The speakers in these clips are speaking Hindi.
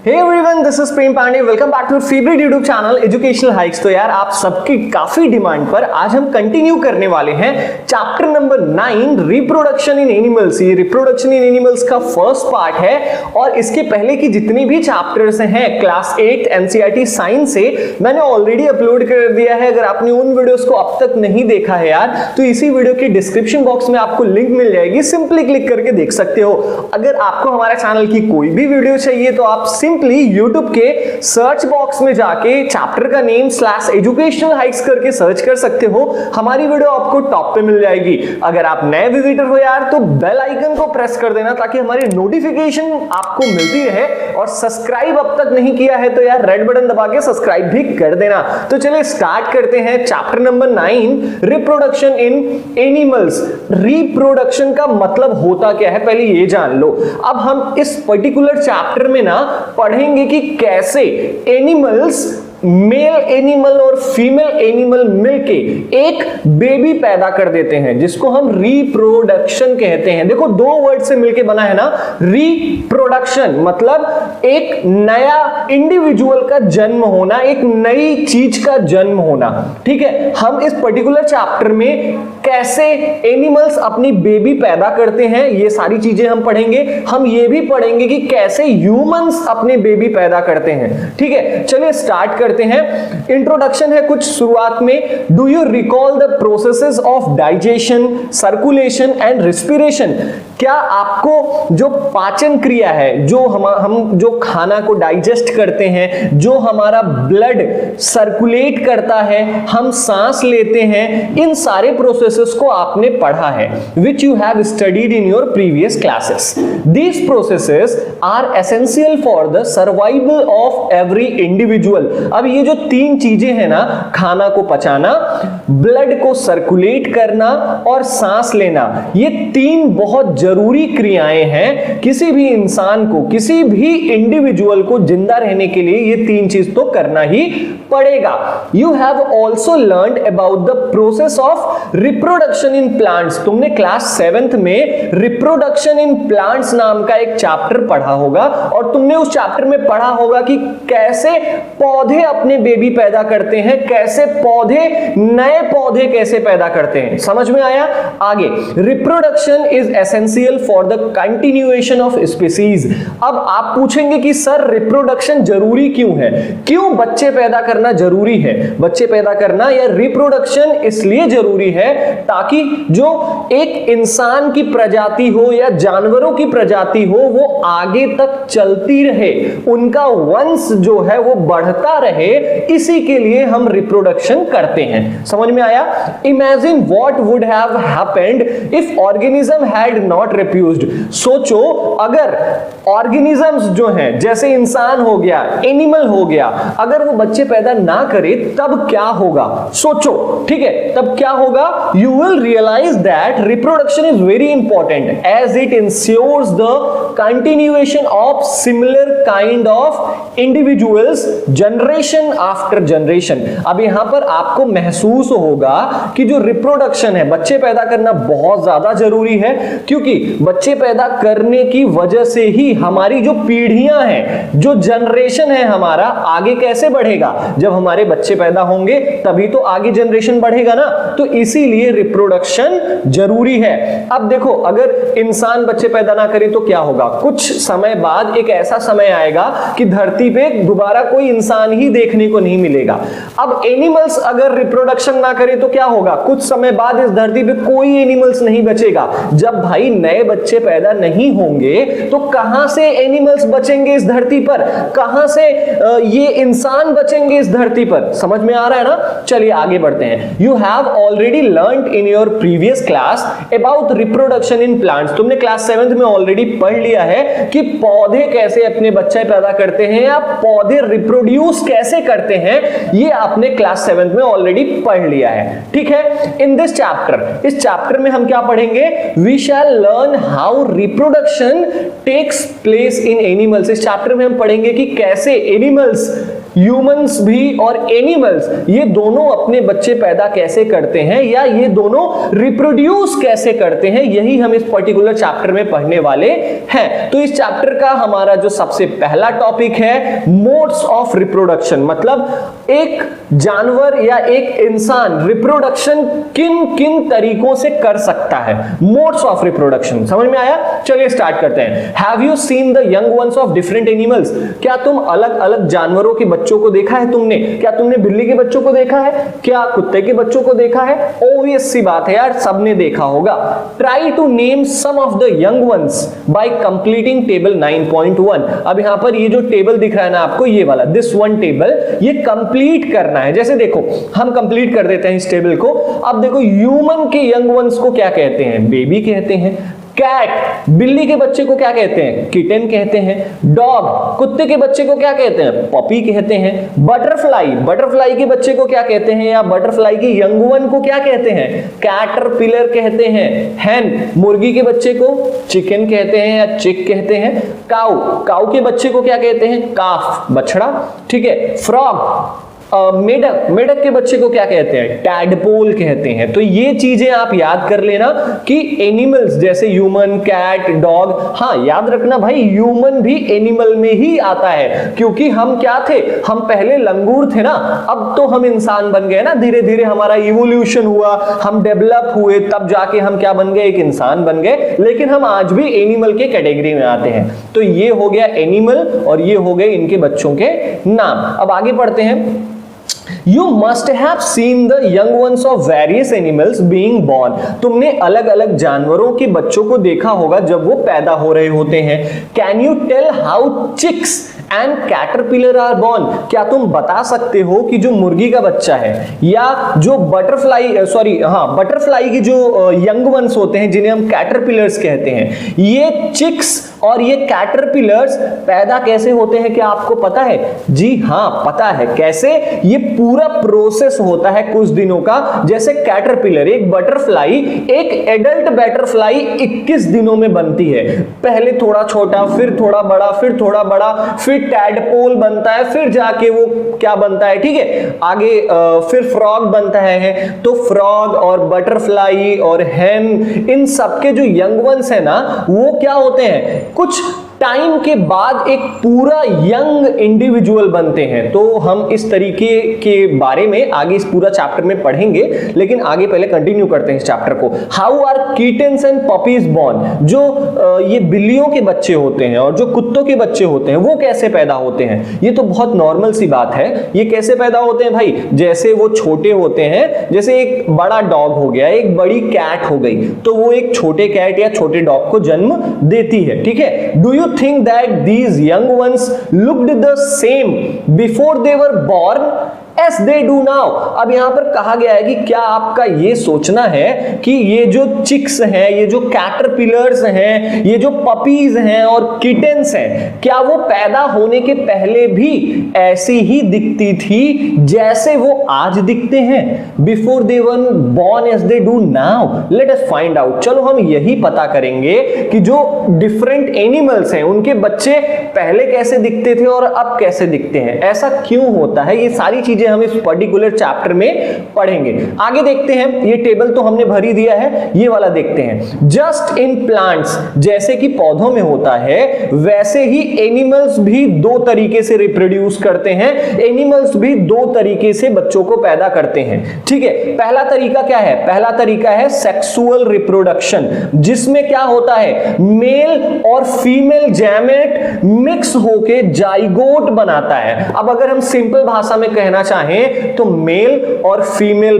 Hey everyone, this is Prem Pandey. Welcome back to favourite YouTube channel educational hikes. तो यार आप सबकी काफी डिमांड पर आज हम कंटिन्यू करने वाले हैं chapter number 9 reproduction in animals. ये रिप्रोडक्शन इन एनिमल्स का फर्स्ट पार्ट है और इसके पहले की जितनी भी चैप्टर्स हैं क्लास 8 एनसीईआरटी साइंस से मैंने ऑलरेडी अपलोड कर दिया है। अगर आपने उन वीडियोस को अब तक नहीं देखा है यार तो इसी वीडियो के डिस्क्रिप्शन बॉक्स में आपको लिंक मिल जाएगी, सिंपली क्लिक करके देख सकते हो। अगर आपको हमारे चैनल की कोई भी वीडियो चाहिए तो आप सिंपली YouTube के सर्च बॉक्स में जाके चैप्टर का नेम /एजुकेशनल हाइक्स करके सर्च कर सकते हो। हमारी वीडियो आपको टॉप पे मिल जाएगी। अगर आप नए विजिटर हो यार तो बेल आइकन को प्रेस कर देना ताकि हमारी नोटिफिकेशन आपको मिलती रहे, और सब्सक्राइब अब तक नहीं किया है तो यार रेड बटन दबा के सब्सक्राइब भी कर देना। तो चलिए स्टार्ट करते हैं chapter number 9 reproduction in animals. Reproduction का मतलब होता क्या है पहले ये जान लो। अब हम इस पर्टिकुलर चैप्टर में ना पढ़ेंगे कि कैसे एनिमल्स, मेल एनिमल और फीमेल एनिमल मिलके एक बेबी पैदा कर देते हैं जिसको हम रिप्रोडक्शन कहते हैं। देखो दो वर्ड से मिलके बना है ना, रिप्रोडक्शन मतलब एक नया इंडिविजुअल का जन्म होना, एक नई चीज का जन्म होना। ठीक है, हम इस पर्टिकुलर चैप्टर में कैसे एनिमल्स अपनी बेबी पैदा करते हैं ये सारी चीजें हम पढ़ेंगे। हम ये भी पढ़ेंगे कि कैसे ह्यूमंस अपने बेबी पैदा करते हैं। ठीक है, चलिए स्टार्ट करते हैं। इंट्रोडक्शन है कुछ शुरुआत में। Do you recall the processes of digestion, circulation and respiration? क्या आपको जो पाचन क्रिया है, जो हम जो खाना को डाइजेस्ट करते हैं, जो हमारा ब्लड सर्कुलेट करता है, हम सांस लेते हैं, इन सारे प्रोसेसेस को आपने पढ़ा है, which you have studied in your previous classes. These processes are essential for the survival of every individual. अब ये जो तीन चीजें हैं ना, खाना को पचाना, ब्लड को सर्कुलेट करना और सांस लेना, ये तीन बहुत जरूरी क्रियाएं हैं। किसी भी इंसान को, किसी भी इंडिविजुअल को जिंदा रहने के लिए ये तीन चीज तो करना ही पड़ेगा। You have also learned about the process of reproduction in plants. तुमने क्लास 7th में रिप्रोडक्शन इन प्लांट्स नाम का एक चैप्टर पढ़ा होगा और तुमने उस चैप्टर में पढ़ा होगा कि कैसे पौधे अपने बेबी पैदा करते हैं, कैसे पौधे नए पौधे कैसे पैदा करते हैं। समझ में आया? आगे, reproduction is essential for the continuation of species. अब आप पूछेंगे कि सर रिप्रोडक्शन जरूरी क्यों है, क्यों बच्चे पैदा करना जरूरी है? बच्चे पैदा करना या रिप्रोडक्शन इसलिए जरूरी है ताकि जो एक इंसान की प्रजाति हो या जानवरों की प्रजाति हो वो आगे तक चलती रहे, उनका वंश जो है वो बढ़ता रहे, इसी के लिए हम रिप्रोडक्शन करते हैं। समझ में आया? Imagine what would have happened if organism had not reproduced. सोचो अगर ऑर्गेनिजम्स जो हैं, जैसे इंसान हो गया, एनिमल हो गया, अगर वो बच्चे पैदा ना करे तब क्या होगा? सोचो, ठीक है, तब क्या होगा? You will realise that reproduction is very important as it ensures the continuation of similar kind of individuals generation after generation. अब यहां पर आपको महसूस होगा कि जो रिप्रोडक्शन है, बच्चे पैदा करना बहुत ज्यादा जरूरी है, क्योंकि बच्चे पैदा करने की वजह से ही हमारी जो पीढ़ियां हैं, जो जनरेशन है हमारा, आगे कैसे बढ़ेगा? जब हमारे बच्चे पैदा होंगे तभी तो आगे जनरेशन बढ़ेगा ना। तो इसीलिए रिप्रोडक्शन जरूरी है। अब देखो अगर इंसान बच्चे पैदा ना करे तो क्या होगा? कुछ समय बाद एक ऐसा समय आएगा कि धरती पे दोबारा कोई इंसान ही देखने को नहीं मिलेगा। अब एनिमल्स अगर रिप्रोडक्शन ना करे तो क्या होगा? कुछ समय बाद इस धरती पे कोई एनिमल्स नहीं बचेगा। जब भाई नए बच्चे पैदा नहीं होंगे तो कहां से एनिमल्स बचेंगे इस धरती पर? कहां से ये इंसान बचेंगे इस धरती पर? समझ में आ रहा है ना? चलिए आगे बढ़ते हैं। You have already learned in your previous class about reproduction in plants. तुमने क्लास 7th में ऑलरेडी पढ़ लिया है कि पौधे कैसे अपने बच्चे पैदा करते हैं या पौधे रिप्रोड्यूस कैसे करते हैं, ये आपने क्लास 7th में ऑलरेडी पढ़ लिया है। ठीक है, इन दिस चैप्टर, इस चैप्टर में हम क्या पढ़ेंगे? We shall learn how reproduction takes place in animals. इस चैप्टर में हम पढ़ेंगे कि कैसे एनिमल्स ह्यूमंस भी और एनिमल्स, ये दोनों अपने बच्चे पैदा कैसे करते हैं या ये दोनों रिप्रोड्यूस कैसे करते हैं, यही हम इस पर्टिकुलर चैप्टर में पढ़ने वाले हैं। तो इस चैप्टर का हमारा जो सबसे पहला टॉपिक है मोड्स ऑफ रिप्रोडक्शन, मतलब एक जानवर या एक इंसान रिप्रोडक्शन किन किन तरीकों से कर सकता है। मोड्स ऑफ रिप्रोडक्शन समझ में आया? चलिए स्टार्ट करते हैं। Have you seen the young once of different animals? क्या तुम अलग अलग जानवरों के बच्चों को देखा है तुमने? क्या तुमने बिल्ली के बच्चों को देखा है? क्या कुत्ते के बच्चों को देखा है? ऑब्वियस सी बात है यार, सबने देखा होगा। Try to name some of the young ones by completing table 9.1। अब यहां पर ये जो टेबल दिख रहा है ना आपको, ये वाला दिस वन टेबल, ये कंप्लीट करना है। जैसे देखो हम कंप्लीट कर देते हैं इस टेबल को। अब देखो ह्यूमन के यंग वंस को क्या कहते हैं? बेबी कहते हैं। कैट, बिल्ली के बच्चे को क्या कहते हैं? किटन कहते हैं। डॉग, कुत्ते के बच्चे को क्या कहते हैं? पपी कहते हैं। बटरफ्लाई, बटरफ्लाई के बच्चे को क्या कहते हैं या बटरफ्लाई के यंग वन को क्या कहते हैं? कैटरपिलर कहते हैं। हैन, मुर्गी के बच्चे को चिकन कहते हैं या चिक कहते हैं। काऊ, काऊ के बच्चे को क्या कहते हैं? काफ, बछड़ा, ठीक है। फ्रॉग, मेढक, मेढक के बच्चे को क्या कहते हैं? टैडपोल कहते हैं। तो ये चीजें आप याद कर लेना कि एनिमल्स जैसे ह्यूमन, कैट, डॉग, हाँ याद रखना भाई ह्यूमन भी एनिमल में ही आता है, क्योंकि हम क्या थे? हम पहले लंगूर थे ना, अब तो हम इंसान बन गए ना, धीरे धीरे हमारा इवोल्यूशन हुआ, हम डेवलप हुए, तब जाके हम क्या बन गए? एक इंसान बन गए, लेकिन हम आज भी एनिमल के कैटेगरी में आते हैं। तो ये हो गया एनिमल और ये हो गए इनके बच्चों के नाम। अब आगे पढ़ते हैं। You must have seen the young ones of various animals being born. तुमने अलग अलग जानवरों के बच्चों को देखा होगा जब वो पैदा हो रहे होते हैं। Can you tell how chicks and caterpillar are born? क्या तुम बता सकते हो कि जो मुर्गी का बच्चा है या जो बटरफ्लाई की जो यंग वंस होते हैं जिन्हें हम कैटरपिलर्स कहते हैं, ये चिक्स और ये कैटरपिलर्स पैदा कैसे होते हैं? क्या आपको पता है? जी हाँ पता है। कैसे? ये पूरा प्रोसेस होता है कुछ दिनों का। जैसे कैटरपिलर, एक बटरफ्लाई, एक एडल्ट बटरफ्लाई 21 दिनों में बनती है। पहले थोड़ा छोटा, फिर थोड़ा बड़ा, फिर थोड़ा बड़ा, फिर टैडपोल बनता है, फिर जाके वो क्या बनता है, ठीक है, आगे फिर फ्रॉग बनता है। तो फ्रॉग और बटरफ्लाई और हैन, इन सबके जो यंग वंस है ना, वो क्या होते हैं? कुछ टाइम के बाद एक पूरा यंग इंडिविजुअल बनते हैं। तो हम इस तरीके के बारे में आगे इस पूरा चैप्टर में पढ़ेंगे, लेकिन आगे पहले कंटिन्यू करते हैं इस चैप्टर को। How are kittens and puppies born? जो ये बिल्लियों के बच्चे होते हैं और जो कुत्तों के बच्चे होते हैं वो कैसे पैदा होते हैं? ये तो बहुत नॉर्मल सी बात है। ये कैसे पैदा होते हैं भाई? जैसे वो छोटे होते हैं, जैसे एक बड़ा डॉग हो गया, एक बड़ी कैट हो गई, तो वो एक छोटे कैट या छोटे डॉग को जन्म देती है, ठीक है। Do you think that these young ones looked the same before they were born as they do now? अब यहां पर कहा गया है कि क्या आपका ये सोचना है कि ये जो चिक्स हैं, ये जो कैटरपिलर्स हैं, ये जो पपीज हैं और किटन्स हैं, क्या वो पैदा होने के पहले भी ऐसी ही दिखती थी जैसे वो आज दिखते हैं? Before they were born as they do now? Let us find out. चलो हम यही पता करेंगे कि जो डिफरेंट एनिमल्स हैं उनके बच्चे पहले कैसे दिखते थे और अब कैसे दिखते हैं, ऐसा क्यों होता है। ये सारी चीजें हम इस पर्टिकुलर चैप्टर में पढ़ेंगे। आगे देखते हैं, ये टेबल तो हमने भर ही दिया है, ये वाला देखते हैं। जस्ट इन प्लांट्स, जैसे कि पौधों में होता है वैसे ही एनिमल्स भी दो तरीके से रिप्रोड्यूस करते हैं। एनिमल्स भी दो तरीके से बच्चों को पैदा करते हैं, ठीक है। पहला तरीका क्या है? पहला तरीका है सेक्सुअल रिप्रोडक्शन, जिसमें क्या होता है? मेल और फीमेल गैमेट मिक्स होके जाइगोट बनाता है। अब अगर हम सिंपल भाषा में कहना चाहें तो मेल और फीमेल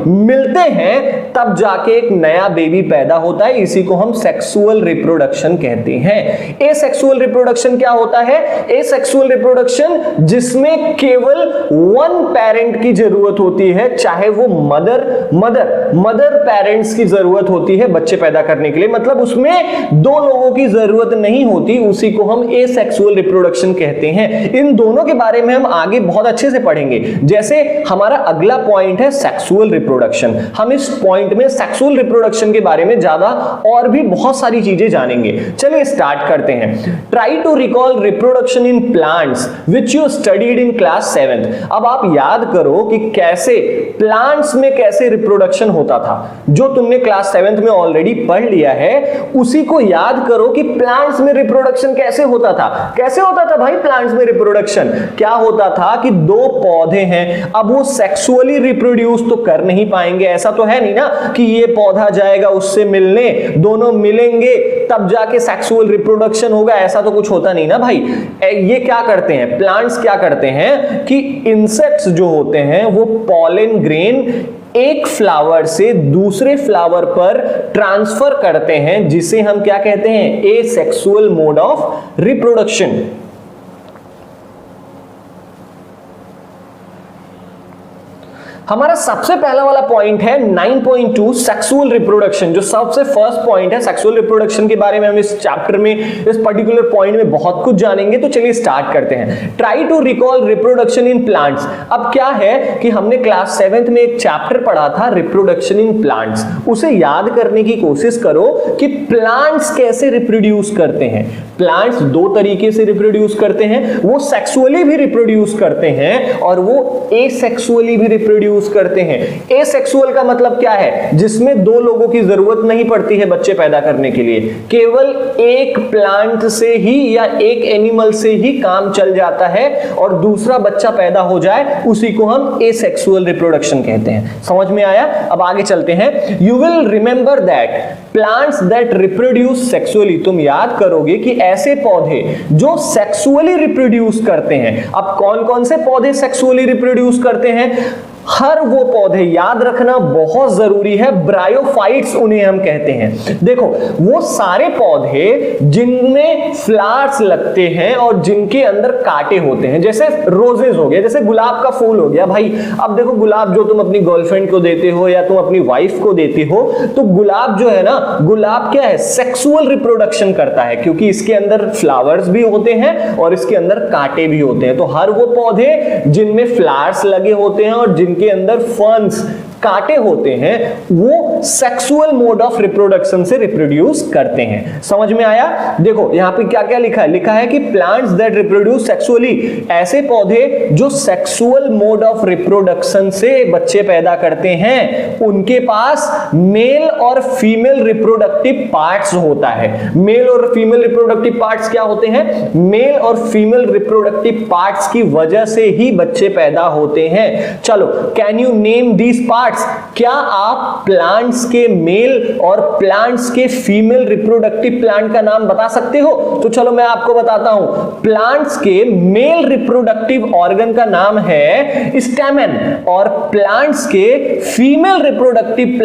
मिलते हैं, तब जाके एक नया बेबी पैदा होता है। इसी को हम सेक्सुअल रिप्रोडक्शन कहते हैं। एसेक्सुअल रिप्रोडक्शन क्या होता है? एसेक्सुअल रिप्रोडक्शन जिसमें केवल वन पेरेंट की जरूरत होती है, चाहे वो मदर पेरेंट्स की जरूरत होती है बच्चे पैदा करने के लिए, मतलब उसमें दो लोगों की जरूरत नहीं होती, उसी को हम एसेक्सुअल रिप्रोडक्शन कहते हैं। इन दोनों के बारे में हम आगे बहुत अच्छे अच्छे से पढ़ेंगे। जैसे हमारा अगला पॉइंट है सेक्सुअल रिप्रोडक्शन। हम इस पॉइंट में सेक्सुअल रिप्रोडक्शन के बारे में ज्यादा और भी बहुत सारी चीजें जानेंगे। चलिए स्टार्ट करते हैं। Try to recall reproduction in plants which you studied in class 7th। अब आप याद करो कि कैसे प्लांट्स में कैसे रिप्रोडक्शन होता था, जो तुमने क्लास 7th में ऑलरेडी पढ़ लिया है उसी को याद करो कि प्लांट्स में रिप्रोडक्शन कैसे होता था। कैसे होता था भाई प्लांट्स में रिप्रोडक्शन? क्या होता था कि दो पौधे हैं, अब वो सेक्सुअली रिप्रोड्यूस तो कर नहीं पाएंगे, ऐसा तो है नहीं ना कि ये पौधा जाएगा उससे मिलने, दोनों मिलेंगे तब जाके सेक्सुअल रिप्रोडक्शन होगा, ऐसा तो कुछ होता नहीं ना भाई। ये क्या करते हैं प्लांट्स, क्या करते हैं कि इंसेक्ट्स जो होते हैं वो पॉलन ग्रेन एक फ्लावर से दूसरे फ्लावर पर ट्रांसफर करते हैं, जिसे हम क्या कहते हैं? Asexual mode of reproduction. हमारा सबसे पहला वाला पॉइंट है 9.2 सेक्सुअल रिप्रोडक्शन, जो सबसे फर्स्ट पॉइंट है। सेक्सुअल रिप्रोडक्शन के बारे में हम इस चैप्टर में, इस पर्टिकुलर पॉइंट में बहुत कुछ जानेंगे। तो चलिए स्टार्ट करते हैं। Try to recall reproduction in plants. अब क्या है कि हमने क्लास 7th में एक चैप्टर पढ़ा था रिप्रोडक्शन इन प्लांट्स, उसे याद करने की कोशिश करो कि प्लांट्स कैसे रिप्रोड्यूस करते हैं। प्लांट्स दो तरीके से रिप्रोड्यूस करते हैं, वो सेक्सुअली भी रिप्रोड्यूस करते हैं और वो एसेक्सुअली भी रिप्रोड्यूस करते हैं। एसेक्सुअल का मतलब क्या है? जिसमें दो लोगों की जरूरत नहीं पड़ती है बच्चे पैदा करने के लिए, केवल एक प्लांट से ही या एक एनिमल से ही काम चल जाता है और दूसरा बच्चा पैदा हो जाए, उसी को हम एसेक्सुअल रिप्रोडक्शन कहते हैं। समझ में आया? अब आगे चलते हैं। You will remember that plants that reproduce sexually. तुम याद करोगे कि ऐसे पौधे जो सेक्सुअली रिप्रोड्यूस करते हैं। अब कौन कौन से पौधे सेक्सुअली रिप्रोड्यूस करते हैं? हर वो पौधे, याद रखना बहुत जरूरी है, ब्रायोफाइट्स उन्हें हम कहते हैं। देखो वो सारे पौधे जिनमें फ्लावर्स लगते हैं और जिनके अंदर कांटे होते हैं, जैसे रोजेस हो गया, जैसे गुलाब का फूल हो गया भाई। अब देखो गुलाब जो तुम अपनी गर्लफ्रेंड को देते हो या तुम अपनी वाइफ को देते हो, तो गुलाब जो है ना, गुलाब क्या है? सेक्सुअल रिप्रोडक्शन करता है, क्योंकि इसके अंदर फ्लावर्स भी होते हैं और इसके अंदर कांटे भी होते हैं। तो हर वो पौधे जिनमें फ्लावर्स लगे होते हैं और के अंदर फर्न्स, कांटे होते हैं, वो सेक्सुअल मोड ऑफ रिप्रोडक्शन से रिप्रोड्यूस करते हैं। समझ में आया? देखो यहां पे क्या क्या लिखा है? लिखा है कि प्लांट्स दैट रिप्रोड्यूस सेक्सुअली, ऐसे पौधे जो सेक्सुअल मोड ऑफ रिप्रोडक्शन से बच्चे पैदा करते हैं, उनके पास मेल और फीमेल रिप्रोडक्टिव पार्ट्स होता है। मेल और फीमेल रिप्रोडक्टिव पार्ट्स क्या होते हैं? मेल और फीमेल रिप्रोडक्टिव पार्ट्स की वजह से ही बच्चे पैदा होते हैं। चलो, can you name these parts? क्या आप प्लांट्स के मेल और प्लांट्स के फीमेल रिप्रोडक्टिव प्लांट का नाम बता सकते हो? तो चलो मैं आपको बताता हूं। प्लांट्स के मेल रिप्रोडक्टिव ऑर्गन का नाम है स्टेमन और प्लांट्स के फीमेल रिप्रोडक्टिव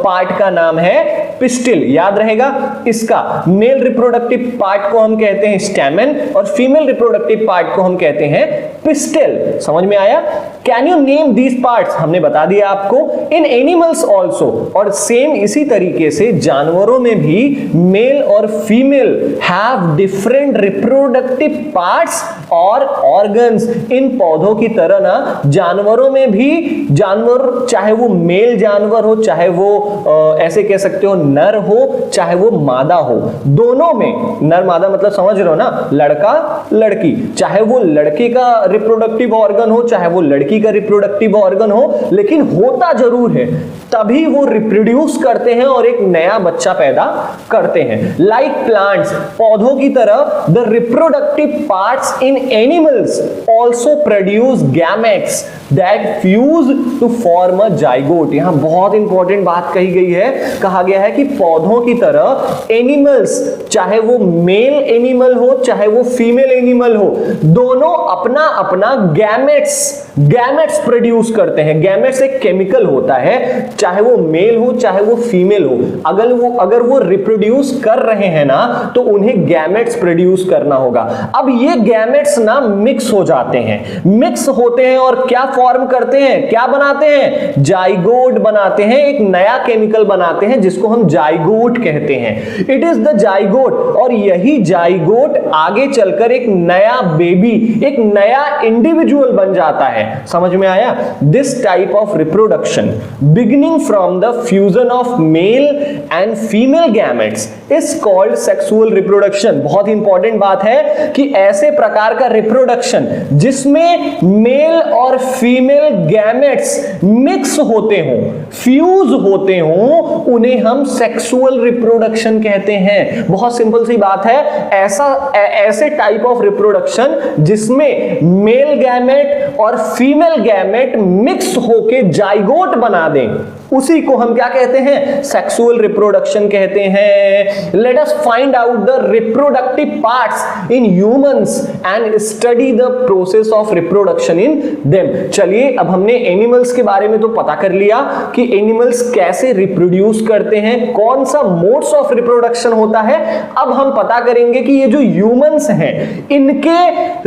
पार्ट का नाम है पिस्टिल। याद रहेगा, इसका मेल रिप्रोडक्टिव पार्ट को हम कहते हैं स्टेमन और फीमेल रिप्रोडक्टिव पार्ट को हम कहते हैं पिस्टिल। समझ में आया? Can you name these parts? हमने बता दिया आपको। इन एनिमल्स ऑल्सो, और सेम इसी तरीके से जानवरों में भी मेल और female have different reproductive parts और ऑर्गन्स। इन पौधों की तरह ना जानवरों में भी, जानवर चाहे वो मेल जानवर हो, चाहे वो ऐसे कह सकते हो नर हो, चाहे वो मादा हो, दोनों में, नर मादा मतलब समझ रहे हो ना, लड़का लड़की, चाहे वो लड़के का रिप्रोडक्टिव ऑर्गन हो चाहे वो लड़की का रिप्रोडक्टिव ऑर्गन हो, लेकिन होता जरूर है, तभी वो रिप्रोड्यूस करते हैं और एक नया बच्चा पैदा करते हैं। लाइक प्लांट्स, पौधों की तरह the reproductive parts in animals also produce gametes that fuse to form a zygote. यहां बहुत इंपॉर्टेंट बात कही गई है, कहा गया है कि पौधों की तरह एनिमल्स, चाहे वो मेल एनिमल हो चाहे वो फीमेल एनिमल हो, दोनों अपना अपना गैमेट्स प्रोड्यूस करते हैं। गैमेट्स एक केमिकल होता है, चाहे वो मेल हो चाहे वो फीमेल हो, अगर वो रिप्रोड्यूस कर रहे हैं ना, तो उन्हें गैमेट्स प्रोड्यूस करना होगा। अब ये गैमेट्स गैमेट्स ना मिक्स हो जाते हैं, मिक्स होते हैं और क्या फॉर्म करते हैं, क्या बनाते हैं, जाइगोट बनाते हैं, एक नया केमिकल बनाते हैं जिसको हम जाइगोट कहते हैं। इट इज द जाइगोट, और यही जाइगोट आगे चलकर एक नया बेबी, एक नया इंडिविजुअल बन जाता है। समझ में आया? This type of reproduction beginning from the fusion of male and female gametes is called sexual reproduction. बहुत इंपॉर्टेंट बात है कि ऐसे प्रकार का रिप्रोडक्शन जिसमें मेल और फीमेल गैमेट्स मिक्स होते हों, फ्यूज होते हों, उन्हें हम सेक्सुअल रिप्रोडक्शन कहते हैं। बहुत सिंपल सी बात है, ऐसे टाइप ऑफ रिप्रोडक्शन जिसमें मेल गैमेट और फीमेल गैमेट मिक्स होके जाइगोट बना दें, उसी को हम क्या कहते हैं? सेक्सुअल रिप्रोडक्शन कहते हैं। Late us find out the reproductive parts in humans and study the process of reproduction in them. चलिए, अब हमने एनिमल्स के बारे में तो पता कर लिया कि एनिमल्स कैसे रिप्रोड्यूस करते हैं, कौन सा मोड्स ऑफ रिप्रोडक्शन होता है। अब हम पता करेंगे कि ये जो ह्यूमंस हैं, इनके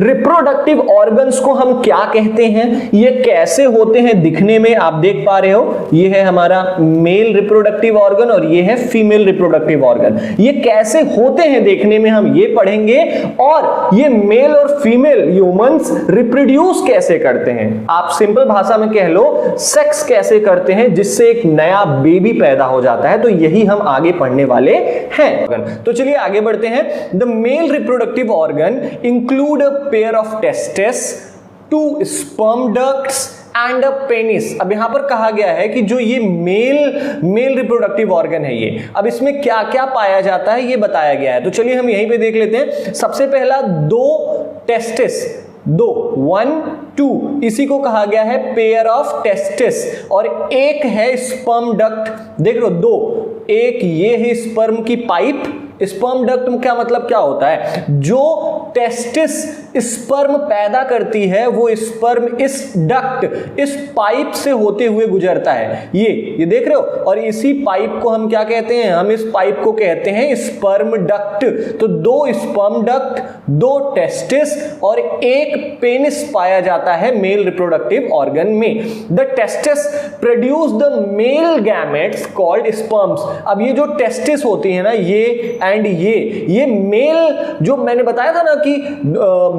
रिप्रोडक्टिव ऑर्गन्स को हम क्या कहते हैं, ये कैसे होते हैं दिखने में। आप देख पा रहे हो, ये है हमारा मेल रिप्रोडक्टिव ऑर्गन और ये है फीमेल रिप्रोडक्टिव ऑर्गन। ये कैसे होते हैं देखने में हम ये पढ़ेंगे, और ये मेल और फीमेल ह्यूमंस रिप्रोड्यूस कैसे करते हैं, आप सिंपल भाषा में कह लो सेक्स कैसे करते हैं, जिससे एक नया बेबी पैदा हो जाता है। तो यही हम आगे पढ़ने वाले हैं। तो चलिए आगे बढ़ते हैं। The male reproductive organ include a pair of testis, 2 sperm ducts and a penis. अब यहां पर कहा गया है कि जो ये मेल रिप्रोडक्टिव ऑर्गन है, ये अब इसमें क्या क्या पाया जाता है ये बताया गया है। तो चलिए हम यहीं पे देख लेते हैं। सबसे पहला 2 टेस्टिस, 2 1 2, इसी को कहा गया है पेयर ऑफ टेस्टिस, और एक है स्पर्म डक्ट। देख लो 2, एक ये है स्पर्म की पाइप। स्पर्म डक्ट में क्या मतलब क्या होता है? जो टेस्टिस स्पर्म पैदा करती है, वो स्पर्म इस डक्ट, इस पाइप से होते हुए गुजरता है। ये देख रहे हो, और इसी पाइप को हम क्या कहते हैं? हम इस पाइप को कहते हैं स्पर्म डक्ट। तो 2 स्पर्म डक्ट, 2 टेस्टिस और एक पेनिस पाया जाता है मेल रिप्रोडक्टिव ऑर्गन में। The testis produce the male gametes called sperms. अब ये जो टेस्टिस होती है ना, ये एंड ये मेल, जो मैंने बताया था ना कि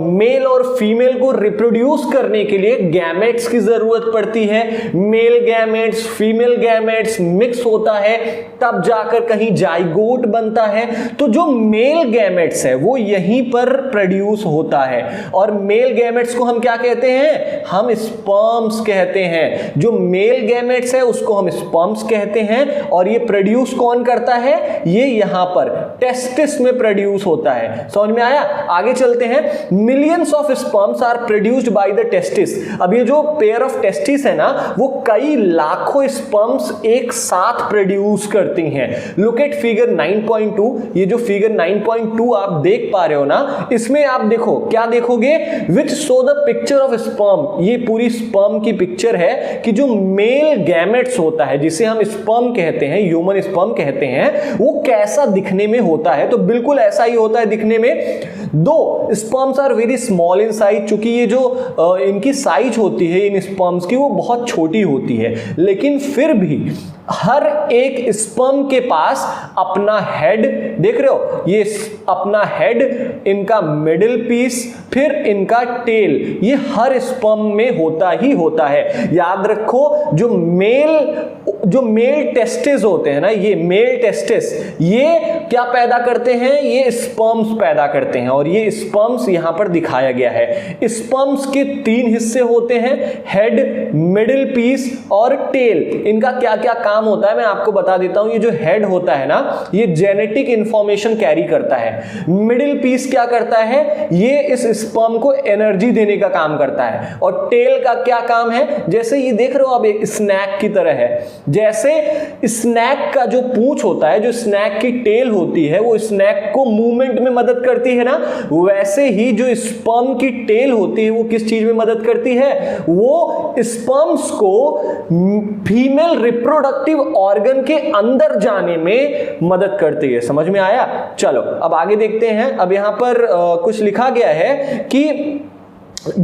मेल और फीमेल को रिप्रोड्यूस करने के लिए गैमेट्स की जरूरत पड़ती है। Male gametes female gametes mix होता है, तब जाकर कहीं जाइगोट बनता है। तो जो मेल गैमेट्स है वो यहीं पर प्रोड्यूस होता है, और मेल गैमेट्स को हम क्या कहते हैं? हम स्पर्म्स कहते हैं। जो मेल गैमेट्स है उसको हम स्पर्म्स कहते हैं, और ये प्रोड्यूस कौन करता है? ये यहां पर टेस्टिस में प्रोड्यूस होता है। समझ में आया? आगे चलते हैं। Millions of sperms are produced by the testis. अब ये जो पेयर ऑफ टेस्टिस है ना, वो कई लाखों स्पर्म्स एक साथ प्रोड्यूस करती हैं। Look at figure 9.2। ये जो फिगर 9.2 आप देख पा रहे हो ना, इसमें आप देखो, क्या देखोगे? Which show the picture of sperm. ये पूरी स्पर्म की पिक्चर है कि जो मेल गैमेट्स होता है, जिसे हम स्पर्म कहते हैं, ह्यूमन स्पर्म कहते हैं, वो कैसा दिखने में होता है। तो बिल्कुल ऐसा ही होता है दिखने में। 2 sperms are very small in size. चूंकि ये जो इनकी साइज होती है इन स्पर्म्स की, वो बहुत छोटी होती है, लेकिन फिर भी हर एक स्पर्म के पास अपना हेड, देख रहे हो, ये अपना हेड, इनका मिडिल पीस, फिर इनका टेल, ये हर स्पर्म में होता ही होता है। याद रखो, जो मेल टेस्टिस होते हैं ना, ये मेल टेस्टिस, ये क्या पैदा करते हैं? ये स्पर्म्स पैदा करते हैं, और ये स्पर्म्स यहां पर दिखाया गया है। स्पर्म्स के 3 हिस्से होते हैं, हेड, मिडिल पीस और टेल। इनका क्या क्या काम होता है मैं आपको बता देता हूं। ये जो हेड होता है ना, ये जेनेटिक इंफॉर्मेशन कैरी करता है। मिडिल पीस क्या करता है? ये इस स्पर्म को एनर्जी देने का काम करता है। और टेल का क्या काम है? जैसे ये देख रहे हो, अब एक स्नैक की तरह है। जैसे स्नैक का जो पूंछ होता है, जो स्नैक की टेल होती है, वो स्नैक को मूवमेंट में मदद करती है ना, वैसे ही जो स्पर्म की टेल होती है वो किस चीज में मदद करती है? वो स्पर्म्स को फीमेल रिप्रोडक्टिव ऑर्गन के अंदर जाने में मदद करती है। समझ में आया? चलो अब आगे देखते हैं। अब यहां पर कुछ लिखा गया है कि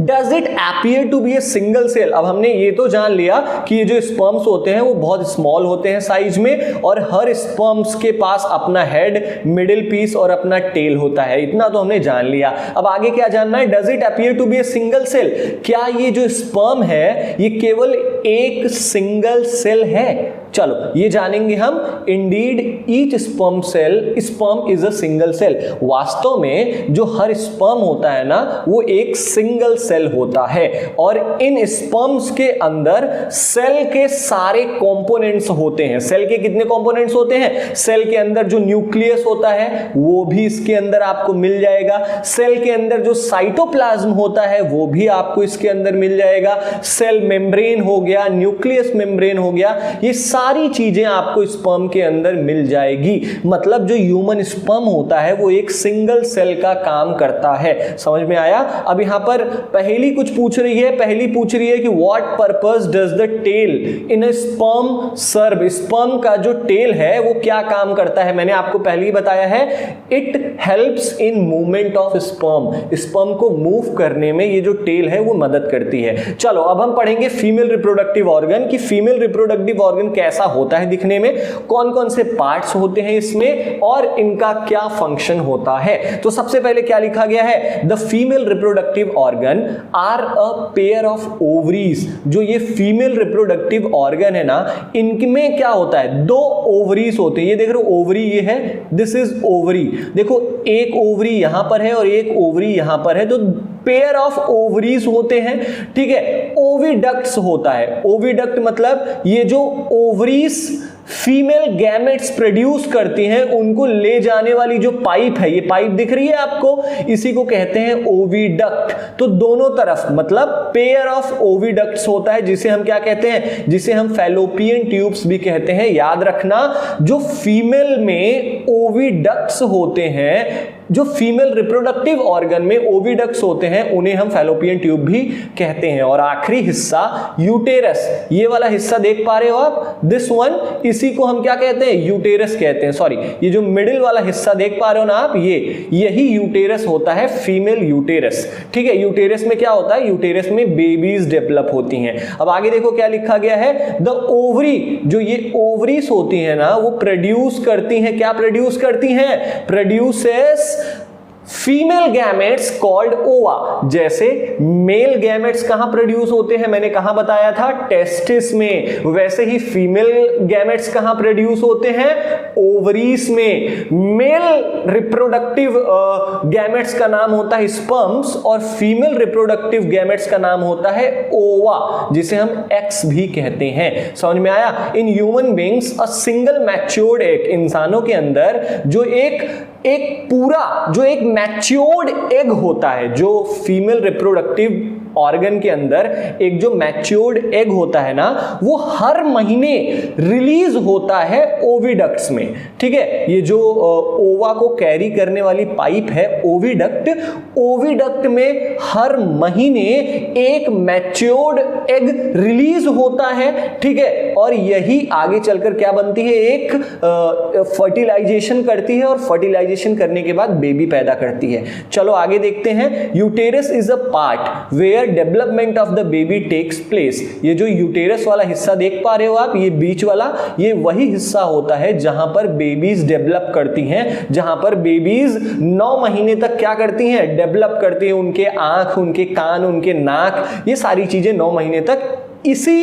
Does it appear to be a single cell? अब हमने ये तो जान लिया कि ये जो स्पर्म्स होते हैं वो बहुत स्मॉल होते हैं साइज में, और हर स्पर्म्स के पास अपना हेड, मिडिल पीस और अपना टेल होता है। इतना तो हमने जान लिया। अब आगे क्या जानना है? Does it appear to be a single cell? क्या ये जो स्पर्म है ये केवल एक सिंगल सेल है? चलो ये जानेंगे हम। Indeed each sperm is a single cell. वास्तव में जो हर स्पर्म होता है ना वो एक सिंगल सेल होता है, और इन स्पर्म्स के अंदर सेल के सारे कंपोनेंट्स होते हैं। सेल के कितने कंपोनेंट्स होते हैं? सेल के अंदर जो न्यूक्लियस होता है वो भी इसके अंदर आपको मिल जाएगा। सेल के अंदर जो साइटोप्लाज्म होता है वो भी आपको इसके अंदर मिल जाएगा। सेल मेम्ब्रेन हो गया, न्यूक्लियस मेम्ब्रेन हो गया, ये सारी चीजें आपको स्पर्म के अंदर मिल जाएगी। मतलब जो ह्यूमन स्पर्म होता है वो एक सिंगल सेल का काम करता है। समझ में आया? अब यहां पर पहली कुछ पूछ रही है, पहली पूछ रही है कि what purpose does the tail in a sperm serve. Sperm का जो टेल है वो क्या काम करता है? मैंने आपको पहले ही बताया है, it helps in movement of sperm. Sperm को मूव करने में ये जो टेल है वो मदद करती है। चलो अब हम पढ़ेंगे फीमेल रिप्रोडक्टिव ऑर्गन कि फीमेल रिप्रोडक्टिव ऑर्गन कैसा होता है दिखने में, कौन कौन से पार्ट्स होते हैं इसमें और इनका क्या फंक्शन होता है। तो सबसे पहले क्या लिखा गया है? The female reproductive organ are a pair of ovaries. जो ये फीमेल रिप्रोडक्टिव ऑर्गन है ना, इनमें क्या होता है? दो ओवरीज होते हैं। ये देख रहे हो ओवरी ये है, दिस इज ओवरी। देखो एक ओवरी यहां पर है और एक ओवरी यहां पर है, तो पेयर ऑफ ओवरीज होते हैं। ठीक है, ओविडक्ट्स होता है। ओविडक्ट मतलब ये जो ओवरीज फीमेल गैमेट्स प्रोड्यूस करती हैं उनको ले जाने वाली जो पाइप है, ये पाइप दिख रही है आपको, इसी को कहते हैं ओविडक्ट। तो दोनों तरफ मतलब पेयर ऑफ ओविडक्ट्स होता है, जिसे हम क्या कहते हैं? जिसे हम फैलोपियन ट्यूब्स भी कहते हैं। याद रखना, जो फीमेल में ओविडक्ट्स होते हैं, जो फीमेल रिप्रोडक्टिव ऑर्गन में ओविडक्ट्स होते हैं, उन्हें हम फैलोपियन ट्यूब भी कहते हैं। और आखिरी हिस्सा यूटेरस, ये वाला हिस्सा देख पा रहे हो आप, दिस वन, इसी को हम क्या कहते हैं? यूटेरस कहते हैं। सॉरी, ये जो मिडिल वाला हिस्सा देख पा रहे हो ना आप, यही यूटेरस होता है, फीमेल यूटेरस। ठीक है, यूटेरस में क्या होता है? यूटेरस में बेबीज डेवलप होती हैं। अब आगे देखो क्या लिखा गया है? द ओवरी, जो ये ओवरीज होती है ना वो प्रोड्यूस करती हैं, क्या प्रोड्यूस करती हैं? प्रोड्यूसेस फीमेल गैमेट्स कॉल्ड ओवा। जैसे मेल गैमेट्स कहां प्रोड्यूस होते हैं? मैंने कहां बताया था? टेस्टिस में। वैसे ही फीमेल गैमेट्स कहां प्रोड्यूस होते हैं? ओवरीज में। मेल रिप्रोडक्टिव गैमेट्स का नाम होता है स्पर्म्स और फीमेल रिप्रोडक्टिव गैमेट्स का नाम होता है ओवा, जिसे हम एक्स भी कहते हैं। समझ में आया? In human beings a single matured egg, इंसानों के अंदर जो एक मैच्योर्ड एग होता है, जो फीमेल रिप्रोडक्टिव ऑर्गन के अंदर एक जो मैच्योर्ड एग होता है ना, वो हर महीने रिलीज होता है ओविडक्ट्स में। ठीक है, ये जो ओवा को कैरी करने वाली पाइप है ओविडक्ट, ओविडक्ट में हर महीने एक मैच्योर्ड एग रिलीज होता है। ठीक है, और यही आगे चलकर क्या बनती है? एक फर्टिलाइजेशन करती है और फर्टिलाइजेशन करने के बाद बेबी पैदा करती है। चलो आगे देखते हैं। Uterus is a part where development of the baby takes place. ये जो यूटेरस वाला हिस्सा देख पा रहे हो आप, ये बीच वाला, ये वही हिस्सा होता है जहां पर बेबीज डेवलप करती हैं, जहां पर बेबीज 9 महीने तक क्या करती हैं? डेवलप करती हैं। उनके आंख, उनके कान, उनके नाक, ये सारी चीजें 9 महीने तक इसी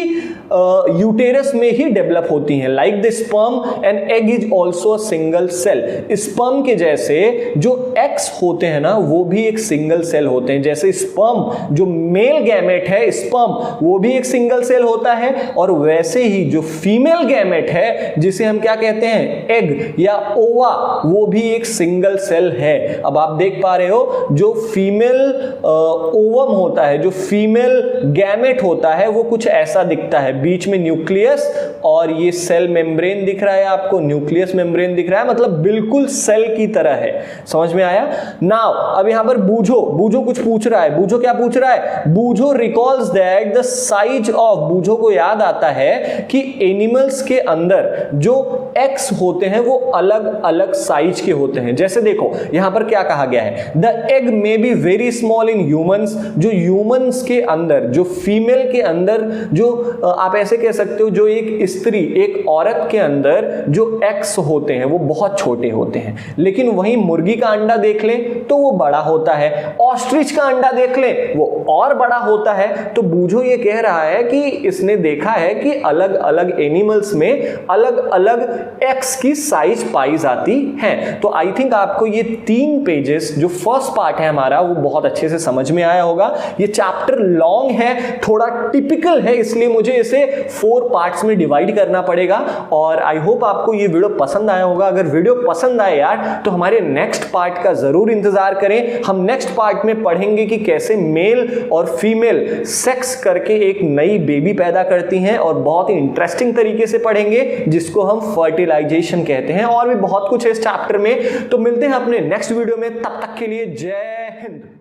यूटेरस में ही डेवलप होती हैं। Like the sperm and egg is also single cell. Sperm के जैसे जो एग्स होते हैं ना वो भी एक सिंगल सेल होते हैं। जैसे स्पर्म जो मेल गैमेट है, स्पर्म वो भी एक सिंगल सेल होता है, और वैसे ही जो फीमेल गैमेट है जिसे हम क्या कहते हैं? एग या ओवा, वो भी एक सिंगल सेल है। अब आप देख पा रहे हो जो फीमेल ओवम होता है, जो फीमेल गैमेट होता है, वो कुछ ऐसा दिखता है, बीच में न्यूक्लियस और ये सेल मेम्ब्रेन दिख रहा है आपको, न्यूक्लियस मेम्ब्रेन दिख रहा है, मतलब बिल्कुल सेल की तरह है। समझ में आया? नाउ अब यहां पर बूझो कुछ पूछ रहा है। बूझो क्या पूछ रहा है? बूझो recalls that the size of, बूझो को याद आता है कि एनिमल्स के अंदर जो एक्स होते हैं वो अलग अलग साइज के होते हैं। जैसे देखो यहां पर क्या कहा गया है, the egg may be very small in humans, जो ह्यूमंस के अंदर, जो फीमेल के अंदर, जो आप ऐसे कह सकते हो जो एक स्त्री, एक औरत के अंदर जो एक्स होते हैं वो बहुत छोटे होते हैं। लेकिन वहीं मुर्गी का अंडा देख लें तो वो बड़ा होता है, ऑस्ट्रिच का अंडा देख लें वो और बड़ा होता है। तो बूझो ये कह रहा है कि इसने देखा है कि अलग अलग एनिमल्स में अलग अलग एक्स की साइज पाई जाती है। तो आई थिंक आपको ये 3 पेजेस जो फर्स्ट पार्ट है हमारा वो बहुत अच्छे से समझ में आया होगा। ये चैप्टर लॉन्ग है, थोड़ा टिपिकल है, इसलिए मुझे इसे 4 पार्ट्स में डिवाइड करना पड़ेगा। और आई होप आपको ये वीडियो पसंद आया होगा। अगर वीडियो पसंद आए यार तो हमारे नेक्स्ट पार्ट का जरूर इंतजार करें। हम नेक्स्ट पार्ट में पढ़ेंगे कि कैसे मेल और फीमेल सेक्स करके एक नई बेबी पैदा करती हैं, और बहुत ही इंटरेस्टिंग तरीके से पढ़ेंगे जिसको हम फर्टिलाइजेशन कहते हैं। और भी बहुत कुछ है इस चैप्टर में। तो मिलते हैं अपने नेक्स्ट वीडियो में, तब तक के लिए जय हिंद।